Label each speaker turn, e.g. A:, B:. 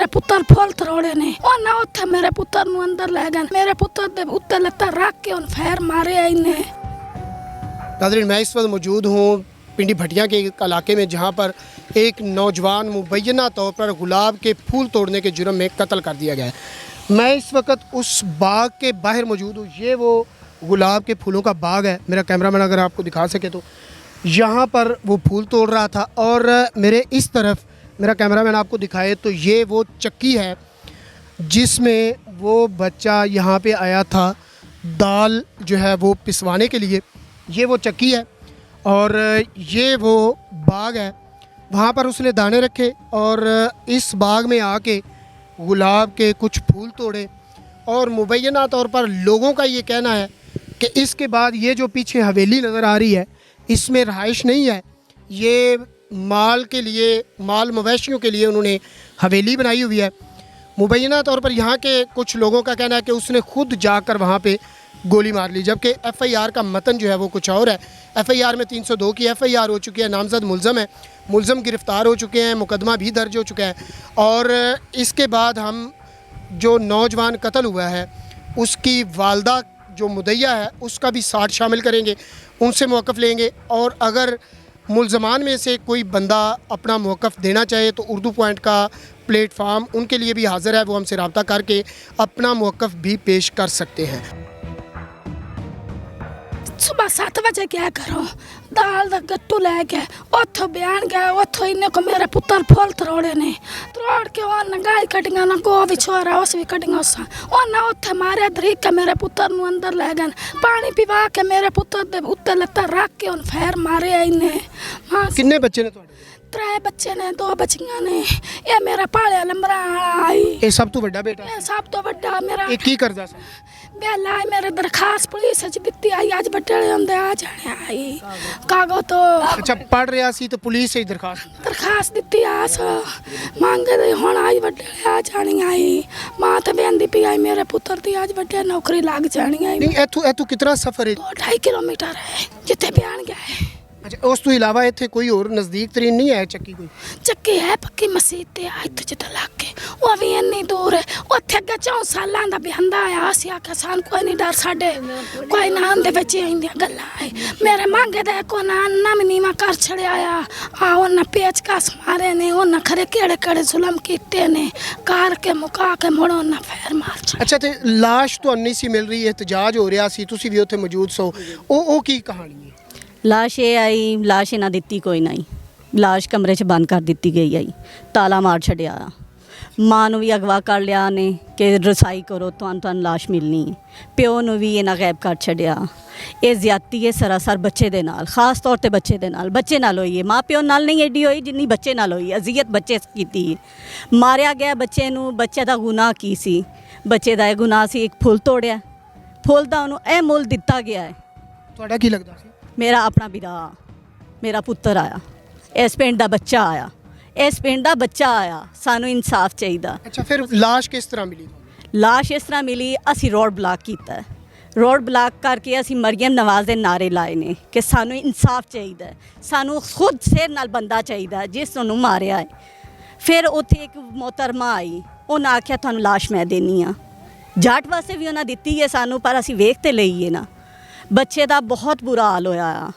A: मेरे पुत्र फुल तरोड़े ने उन्हें उत्थे मेरे पुत्र नु अंदर ले गए। मेरे पुत्र दे उत्ते लत्ता रख के उन फैर मारे इन्हें।
B: नाज़रीन, मैं इस वक्त मौजूद हूँ पिंडी भटिया के एक इलाके में, जहाँ पर एक नौजवान मुबैना तौर पर गुलाब के फूल तोड़ने के जुर्म में कत्ल कर दिया गया है। मैं इस वक्त उस बाग के बाहर मौजूद हूँ। ये वो गुलाब के फूलों का बाग है। मेरा कैमरामैन अगर आपको दिखा सके तो यहाँ पर वो फूल तोड़ रहा था, और मेरे इस तरफ मेरा कैमरामैन आपको दिखाए तो ये वो चक्की है जिसमें वो बच्चा यहाँ पे आया था दाल जो है वो पिसवाने के लिए। ये वो चक्की है और ये वो बाग है, वहाँ पर उसने दाने रखे और इस बाग में आके गुलाब के कुछ फूल तोड़े। और मुबैना तौर पर लोगों का ये कहना है कि इसके बाद ये जो पीछे हवेली नज़र आ रही है इसमें रहाइश नहीं है, ये माल के लिए, माल मवेशियों के लिए उन्होंने हवेली बनाई हुई है। मुबैना तौर पर यहाँ के कुछ लोगों का कहना है कि उसने खुद जाकर वहाँ पे गोली मार ली, जबकि एफआईआर का मतन जो है वो कुछ और है। एफआईआर में 302 की एफआईआर हो चुकी है, नामजद मुलज़म है, मुलज़म गिरफ़्तार हो चुके हैं, मुकदमा भी दर्ज हो चुका है। और इसके बाद हम जो नौजवान कत्ल हुआ है उसकी वालदा जो मुदैया है उसका भी साथ शामिल करेंगे, उनसे मौक़िफ़ लेंगे। और अगर मुलज़मान में से कोई बंदा अपना मौक़िफ़ देना चाहे तो उर्दू पॉइंट का प्लेटफार्म उनके लिए भी हाज़िर है, वो हमसे रब्ता करके अपना मौक़िफ़ भी पेश कर सकते हैं।
A: सुबह 7 बजे क्या करो, दाल का गट्टू लैके उतो बयान गया, उतो इन्हें को मेरे पुत्र फुल तरोड़े ने, तरोड़ के उन्हें गाय कटिंगा ना गो भी छोरा उस भी कटिंगा उस उन्हें उत्थे मारे धरीक के मेरे पुत्र नु अंदर ले गए। पानी पिवा के मेरे पुत्र दे उत्ते लत्ता रख के उन फैर मारे इन्हें।
B: कितने बच्चे ने ਤੁਹਾਡੇ?
A: 3 बच्चे ने, 2 बच्चियां ने। ये मेरा पालिया लंबरा आई,
B: ये सब तो बड़ा बेटा,
A: ये सब तो बड़ा मेरा
B: एक ही करदा सा
A: बेला है। मेरे दरखास्त पुलिस च दित्ती आई, अज बड्डे होंदे आ जाने आई कागो तो।
B: अच्छा, पढ़ रहा सी तो पुलिस से
A: दरखास्त दित्ती आस मांगे दे हुण अज बड्डे आ जानी आई। मां तो बेंदी पी आई मेरे पुत्र दी अज बड्डे नौकरी लग जानी आई।
B: नहीं, एथू कितना सफ़र है?
A: 2.5 किलोमीटर है जिथे बयान गया है।
B: अच्छा, उस तो इलावा इत्थे कोई और नज़दीक तरीन नहीं है चक्की? कोई
A: चक्की है पक्की मसीत ते इत्थे जिथे लग के वो भी इन्नी दूर है। उत्थे अगे 4 सालां दा बहंदा आया, असीं आख्या सान कोई नहीं डर, साडे कोई ना आंदे बच्चे आंदियां गल्लां है। मेरे मांगे दे को ना नीवा कर छड़िया आ उन्हें पेचकस मारे ने, उन्हें खरे केड़े केड़े जुलम कीते ने, कार के मुका के मुड़ो उन्हें फैर मार छड़े।
B: अच्छा, तो लाश तो नहीं सी मिल रही, एहतजाज हो रहा सी, तुसी भी उत्थे मौजूद सो, ओ की कहानी है?
C: लाश ये आई, लाश इन्हें दिती कोई नहीं, लाश कमरे च बंद कर दी गई आई, ताला मार छड़िया। मां नूं भी अगवा कर लिया ने कि रसाई करो तुहानूं लाश मिलनी है, प्यो नूं भी इन्हें गैब कर छड़िया। ये ज्यादती है सरासर बच्चे दे नाल, खास तौर पर बच्चे नाल होई है। माँ प्यो नाल नहीं एडी होई जिन्नी बच्चे नाल होई, अजियत बच्चे कीती। मारिया गया बच्चे नूं, बच्चे दा गुनाह की सी? बच्चे दा गुनाह सी एक फुल तोड़िया, फुल दा उहनूं ए मुल दिता गया है।
B: तुहाडा की लगदा सी?
C: मेरा अपना बिरा, मेरा पुत्र आया, इस पिंड का बच्चा आया, इस पिंड का बच्चा आया, सानू इंसाफ चाहिए।
B: अच्छा, फिर लाश किस तरह मिली?
C: लाश इस तरह मिली, असी रोड ब्लॉक किया, रोड ब्लॉक करके असी मरियम नवाज के नारे लाए ने कि सानू इंसाफ चाहिए, सानू खुद सिर नाल बंदा चाहिए जिस नूं मारिया है। फिर उत्थे एक मोहतरमा आई, उन्हें आख्या तुहानू लाश मैं देनी आ। जट वास्ते भी उन्हें दिती है सानू, पर असी वेख ते लईए ना। बच्चे का बहुत बुरा हाल होया।